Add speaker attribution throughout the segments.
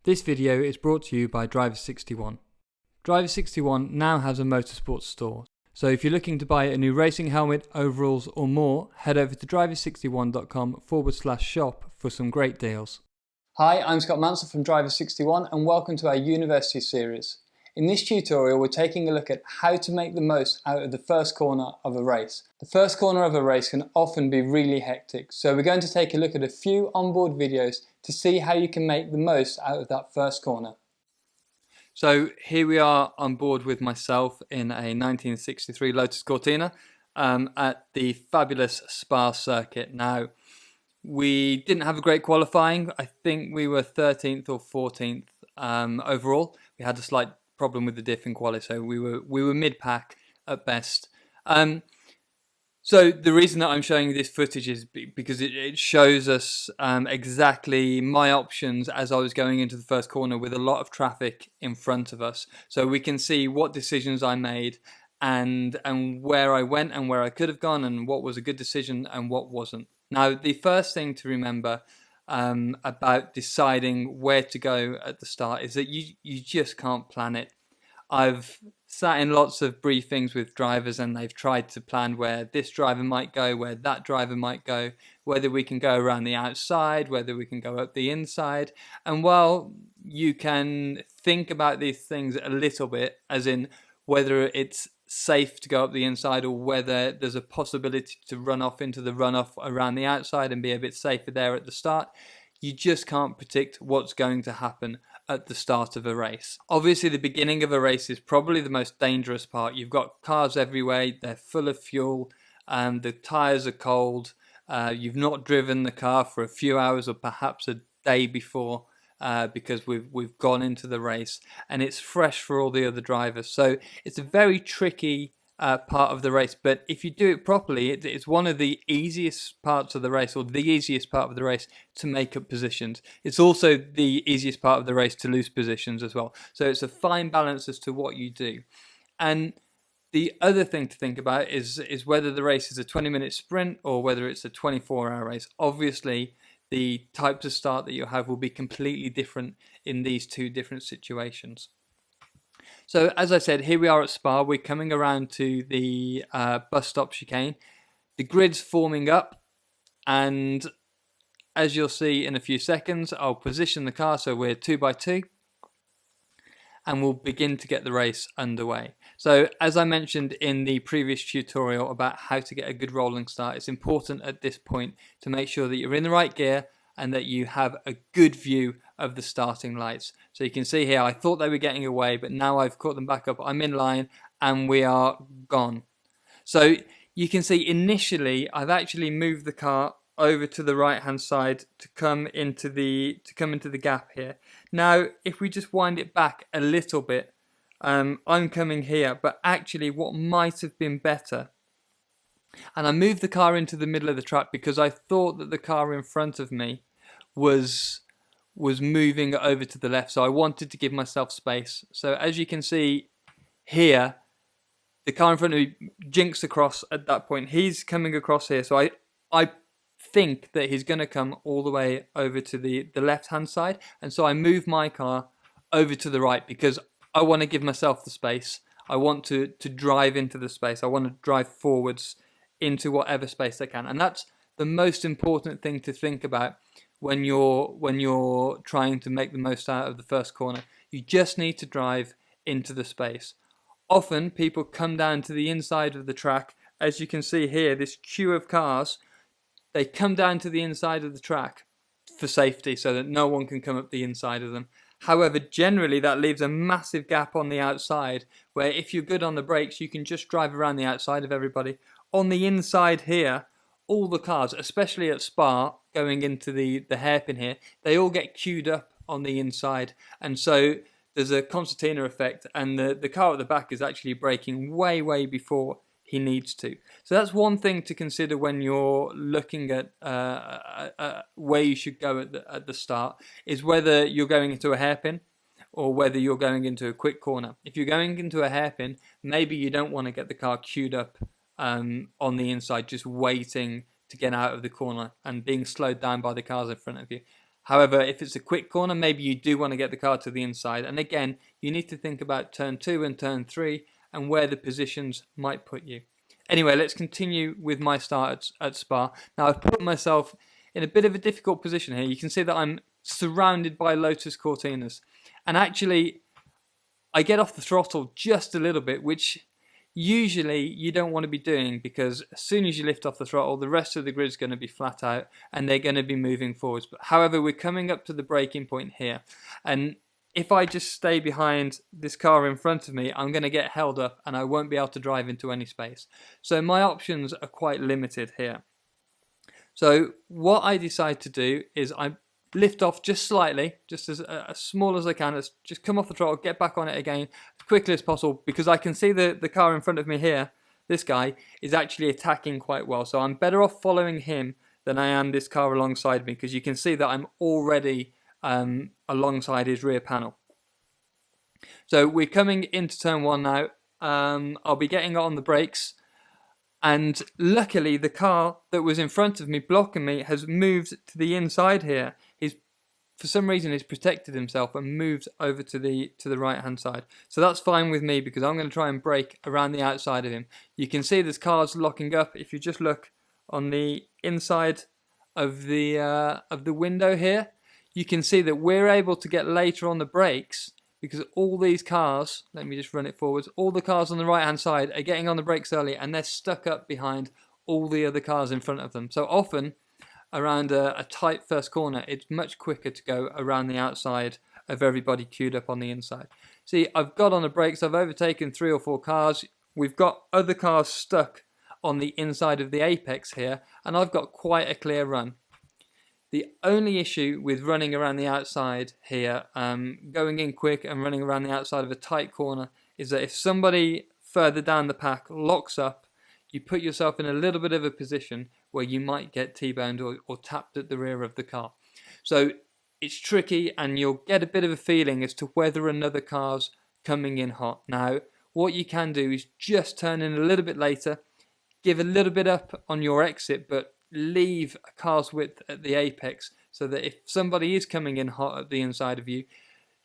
Speaker 1: This video is brought to you by Driver61. Driver61 now has a motorsports store, so if you're looking to buy a new racing helmet, overalls or more, head over to driver61.com/shop for some great deals. Hi, I'm Scott Mansell from Driver61 and welcome to our University series. In this tutorial we're taking a look at how to make the most out of the first corner of a race. The first corner of a race can often be really hectic, so we're going to take a look at a few onboard videos to see how you can make the most out of that first corner. So here we are on board with myself in a 1963 Lotus Cortina at the fabulous Spa circuit. Now, we didn't have a great qualifying. I think we were 13th or 14th overall. We had a slight problem with the diff in quali, so we were mid-pack at best. So the reason that I'm showing you this footage is because it shows us exactly my options as I was going into the first corner with a lot of traffic in front of us. So we can see what decisions I made and where I went and where I could have gone and what was a good decision and what wasn't. Now, the first thing to remember about deciding where to go at the start is that you just can't plan it. I've sat in lots of briefings with drivers and they've tried to plan where this driver might go, where that driver might go, whether we can go around the outside, whether we can go up the inside. And while you can think about these things a little bit, as in whether it's safe to go up the inside or whether there's a possibility to run off into the runoff around the outside and be a bit safer there at the start, you just can't predict what's going to happen at the start of a race. Obviously, the beginning of a race is probably the most dangerous part. You've got cars everywhere, they're full of fuel, the tyres are cold, you've not driven the car for a few hours or perhaps a day before because we've gone into the race, and it's fresh for all the other drivers. So it's a very tricky part of the race, but if you do it properly, it's one of the easiest parts of the race, or the easiest part of the race to make up positions. It's also the easiest part of the race to lose positions as well. So it's a fine balance as to what you do. And the other thing to think about is whether the race is a 20-minute sprint or whether it's a 24-hour race. Obviously, the types of start that you have will be completely different in these two different situations. So as I said, here we are at Spa. We're coming around to the bus stop chicane. The grid's forming up, and as you'll see in a few seconds, I'll position the car so we're 2x2, and we'll begin to get the race underway. So as I mentioned in the previous tutorial about how to get a good rolling start, it's important at this point to make sure that you're in the right gear and that you have a good view of the starting lights. So you can see here, I thought they were getting away, but now I've caught them back up. I'm in line and we are gone. So you can see initially I've actually moved the car over to the right hand side to come into the gap here. Now if we just wind it back a little bit, I'm coming here, but actually what might have been better, and I moved the car into the middle of the track because I thought that the car in front of me was moving over to the left, so I wanted to give myself space. So as you can see here, the car in front of me jinks across at that point. He's coming across here, so I think that he's going to come all the way over to the left hand side, and so I move my car over to the right because I want to give myself the space. I want to drive into the space. I want to drive forwards into whatever space I can, and that's the most important thing to think about when you're trying to make the most out of the first corner. You just need to drive into the space. Often people come down to the inside of the track. As you can see here, this queue of cars, they come down to the inside of the track for safety so that no one can come up the inside of them. However, generally that leaves a massive gap on the outside where if you're good on the brakes, you can just drive around the outside of everybody. On the inside here, all the cars, especially at Spa, going into the hairpin here, they all get queued up on the inside. And so there's a concertina effect, and the car at the back is actually braking way before he needs to. So that's one thing to consider when you're looking at where you should go at the start, is whether you're going into a hairpin or whether you're going into a quick corner. If you're going into a hairpin, maybe you don't want to get the car queued up on the inside, just waiting to get out of the corner and being slowed down by the cars in front of you. However, if it's a quick corner, maybe you do want to get the car to the inside. And again, you need to think about turn 2 and turn 3 and where the positions might put you. Anyway, let's continue with my start at Spa. Now, I've put myself in a bit of a difficult position here. You can see that I'm surrounded by Lotus Cortinas. And actually, I get off the throttle just a little bit, which usually you don't want to be doing, because as soon as you lift off the throttle, the rest of the grid is going to be flat out and they're going to be moving forwards. But however, we're coming up to the braking point here, and if I just stay behind this car in front of me, I'm going to get held up and I won't be able to drive into any space. So my options are quite limited here. So what I decide to do is I lift off just slightly, just as small as I can. Let's just come off the throttle, get back on it again as quickly as possible, because I can see the car in front of me here, this guy, is actually attacking quite well. So I'm better off following him than I am this car alongside me, because you can see that I'm already alongside his rear panel. So we're coming into turn 1 now. I'll be getting on the brakes. And luckily, the car that was in front of me, blocking me, has moved to the inside here. For some reason, he's protected himself and moved over to the right-hand side. So that's fine with me, because I'm going to try and brake around the outside of him. You can see there's cars locking up. If you just look on the inside of the window here, you can see that we're able to get later on the brakes, because all these cars, let me just run it forwards, all the cars on the right hand side are getting on the brakes early, and they're stuck up behind all the other cars in front of them. So often around a tight first corner, it's much quicker to go around the outside of everybody queued up on the inside. See, I've got on the brakes, I've overtaken 3 or 4 cars, we've got other cars stuck on the inside of the apex here, and I've got quite a clear run. The only issue with running around the outside here, going in quick and running around the outside of a tight corner, is that if somebody further down the pack locks up, you put yourself in a little bit of a position where you might get T-boned or tapped at the rear of the car. So it's tricky, and you'll get a bit of a feeling as to whether another car's coming in hot. Now, what you can do is just turn in a little bit later, give a little bit up on your exit, but leave a car's width at the apex, so that if somebody is coming in hot at the inside of you,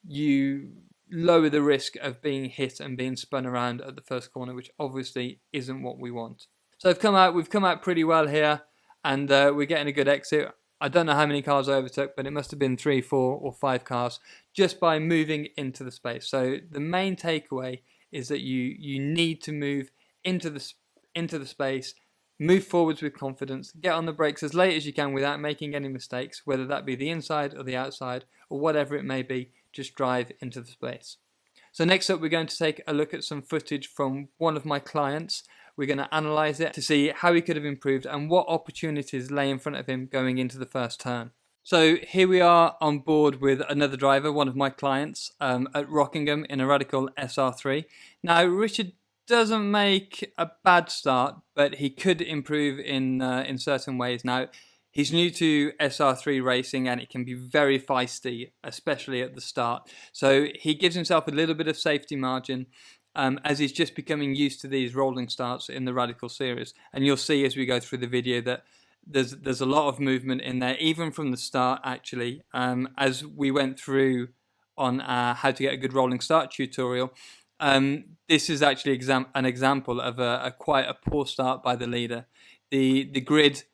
Speaker 1: you lower the risk of being hit and being spun around at the first corner, which obviously isn't what we want. So we've come out pretty well here, and we're getting a good exit. I don't know how many cars I overtook, but it must have been 3, 4 or 5 cars just by moving into the space. So the main takeaway is that you need to move into the space, move forwards with confidence, get on the brakes as late as you can without making any mistakes, whether that be the inside or the outside or whatever it may be. Just drive into the space. So next up, we're going to take a look at some footage from one of my clients. We're going to analyze it to see how he could have improved and what opportunities lay in front of him going into the first turn. So here we are on board with another driver, one of my clients, at Rockingham in a Radical SR3. Now, Richard doesn't make a bad start, but he could improve in certain ways. Now, he's new to SR3 racing, and it can be very feisty, especially at the start. So he gives himself a little bit of safety margin as he's just becoming used to these rolling starts in the Radical series. And you'll see as we go through the video that there's a lot of movement in there, even from the start, actually, as we went through on how to get a good rolling start tutorial. This is actually an example of a quite a poor start by the leader. The grid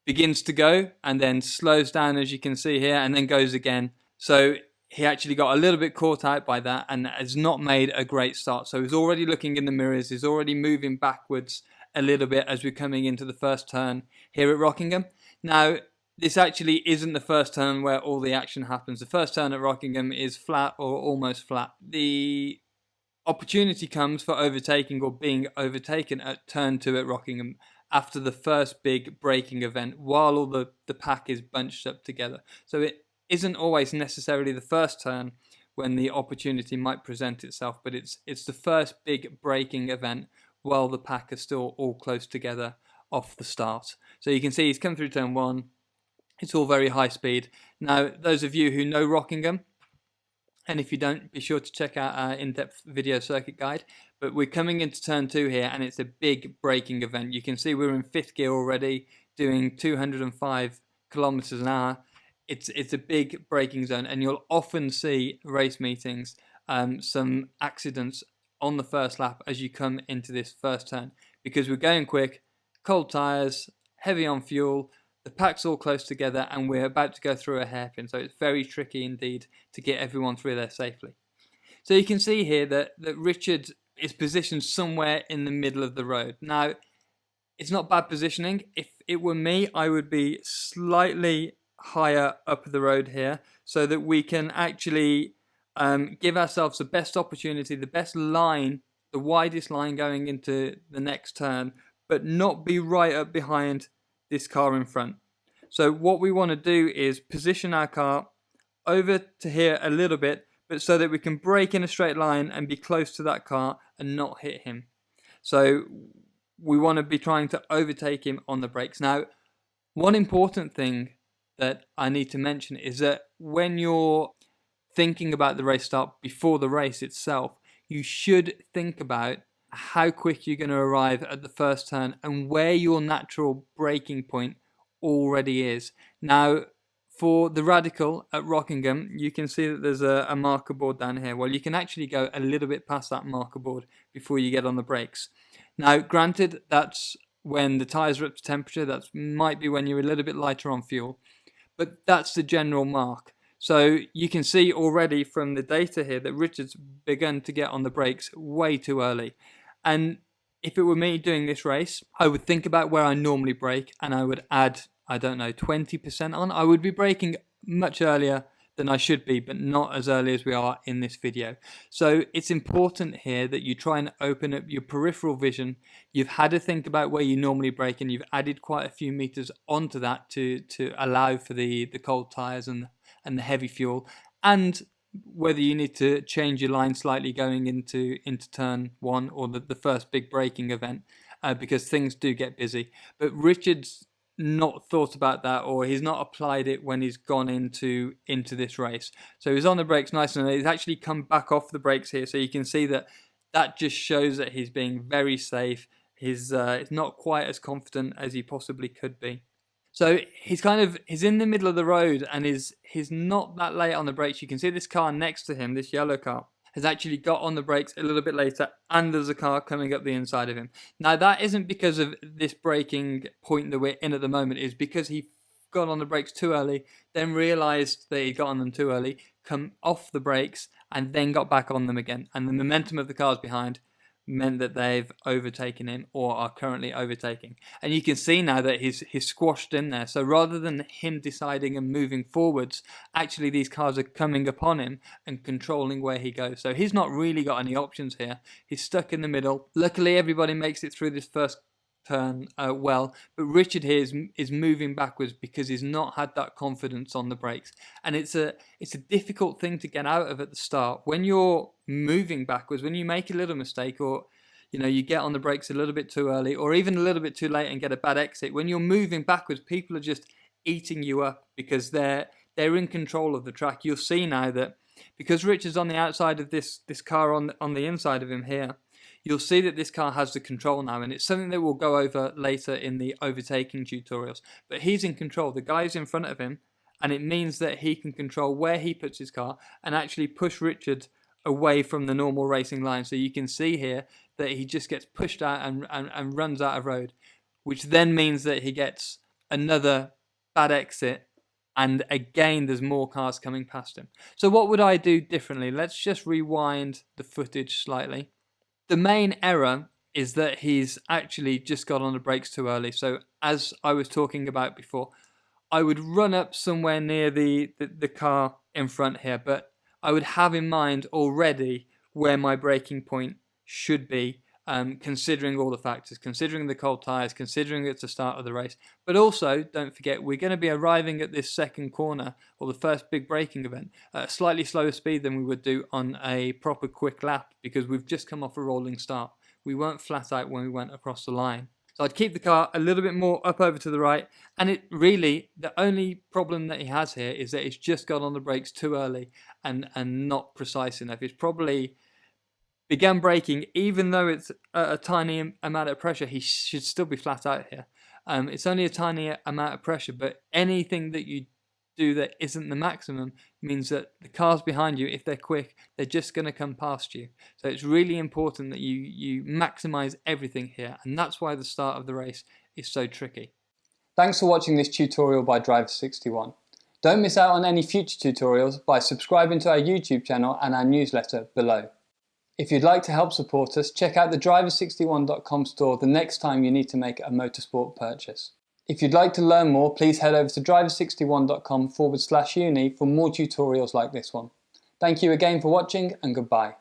Speaker 1: begins to go and then slows down, as you can see here, and then goes again. So he actually got a little bit caught out by that and has not made a great start. So he's already looking in the mirrors, he's already moving backwards a little bit as we're coming into the first turn here at Rockingham. Now, this actually isn't the first turn where all the action happens. The first turn at Rockingham is flat or almost flat. The opportunity comes for overtaking or being overtaken at turn 2 at Rockingham after the first big braking event, while all the pack is bunched up together. So it isn't always necessarily the first turn when the opportunity might present itself, but it's the first big braking event while the pack are still all close together off the start. So you can see he's come through turn 1. It's all very high speed. Now, those of you who know Rockingham, and if you don't, be sure to check out our in-depth video circuit guide. But we're coming into turn 2 here, and it's a big braking event. You can see we're in 5th gear already, doing 205 kilometers an hour. it's a big braking zone, and you'll often see race meetings, some accidents on the first lap as you come into this first turn, because we're going quick, cold tires, heavy on fuel, the pack's all close together, and we're about to go through a hairpin, so it's very tricky indeed to get everyone through there safely. So you can see here that Richard is positioned somewhere in the middle of the road. Now, it's not bad positioning. If it were me, I would be slightly higher up the road here so that we can actually give ourselves the best opportunity, the best line, the widest line going into the next turn, but not be right up behind this car in front. So what we want to do is position our car over to here a little bit, but so that we can brake in a straight line and be close to that car and not hit him. So we want to be trying to overtake him on the brakes. Now, one important thing that I need to mention is that when you're thinking about the race start before the race itself, you should think about how quick you're going to arrive at the first turn and where your natural braking point already is. Now, for the Radical at Rockingham, you can see that there's a marker board down here. Well, you can actually go a little bit past that marker board before you get on the brakes. Now, granted, that's when the tyres are up to temperature. That might be when you're a little bit lighter on fuel. But that's the general mark. So you can see already from the data here that Richard's begun to get on the brakes way too early. And if it were me doing this race, I would think about where I normally brake and I would add, I don't know, 20% on. I would be braking much earlier than I should be, but not as early as we are in this video. So it's important here that you try and open up your peripheral vision. You've had to think about where you normally brake, and you've added quite a few meters onto that to allow for the cold tires and the heavy fuel, and whether you need to change your line slightly going into turn one or the first big braking event, because things do get busy. But Richard's not thought about that, or he's not applied it when he's gone into this race. So he's on the brakes nice and he's actually come back off the brakes here, so you can see that just shows that he's being very safe. He's not quite as confident as he possibly could be. So he's in the middle of the road, and he's not that late on the brakes. You can see this car next to him, this yellow car, has actually got on the brakes a little bit later, and there's a car coming up the inside of him. Now, that isn't because of this braking point that we're in at the moment. It's because he got on the brakes too early, then realised that he got on them too early, come off the brakes, and then got back on them again. And the momentum of the cars behind meant that they've overtaken him or are currently overtaking. And you can see now that he's squashed in there. So rather than him deciding and moving forwards, actually these cars are coming upon him and controlling where he goes. So he's not really got any options here. He's stuck in the middle. Luckily, everybody makes it through this first turn well, but Richard here is moving backwards because he's not had that confidence on the brakes, and it's a difficult thing to get out of at the start. When you're moving backwards, when you make a little mistake, or you get on the brakes a little bit too early, or even a little bit too late and get a bad exit, when you're moving backwards, people are just eating you up because they're in control of the track. You'll see now that because Richard's on the outside of this car on the inside of him here, you'll see that this car has the control now, and it's something that we'll go over later in the overtaking tutorials. But he's in control. The guy's in front of him, and it means that he can control where he puts his car and actually push Richard away from the normal racing line. So you can see here that he just gets pushed out and runs out of road, which then means that he gets another bad exit, and again there's more cars coming past him. So what would I do differently? Let's just rewind the footage slightly. The main error is that he's actually just got on the brakes too early. So as I was talking about before, I would run up somewhere near the car in front here, but I would have in mind already where my braking point should be, considering all the factors, considering the cold tyres, considering it's the start of the race. But also, don't forget, we're going to be arriving at this second corner, or the first big braking event, at a slightly slower speed than we would do on a proper quick lap, because we've just come off a rolling start. We weren't flat out when we went across the line. So I'd keep the car a little bit more up over to the right, and it really, the only problem that he has here is that he's just got on the brakes too early and not precise enough. He's probably began braking, even though it's a tiny amount of pressure, he should still be flat out here. It's only a tiny amount of pressure, but anything that you do that isn't the maximum means that the cars behind you, if they're quick, they're just going to come past you. So it's really important that you maximize everything here, and that's why the start of the race is so tricky. Thanks for watching this tutorial by Driver61. Don't miss out on any future tutorials by subscribing to our YouTube channel and our newsletter below. If you'd like to help support us, check out the driver61.com store the next time you need to make a motorsport purchase. If you'd like to learn more, please head over to driver61.com/uni for more tutorials like this one. Thank you again for watching, and goodbye.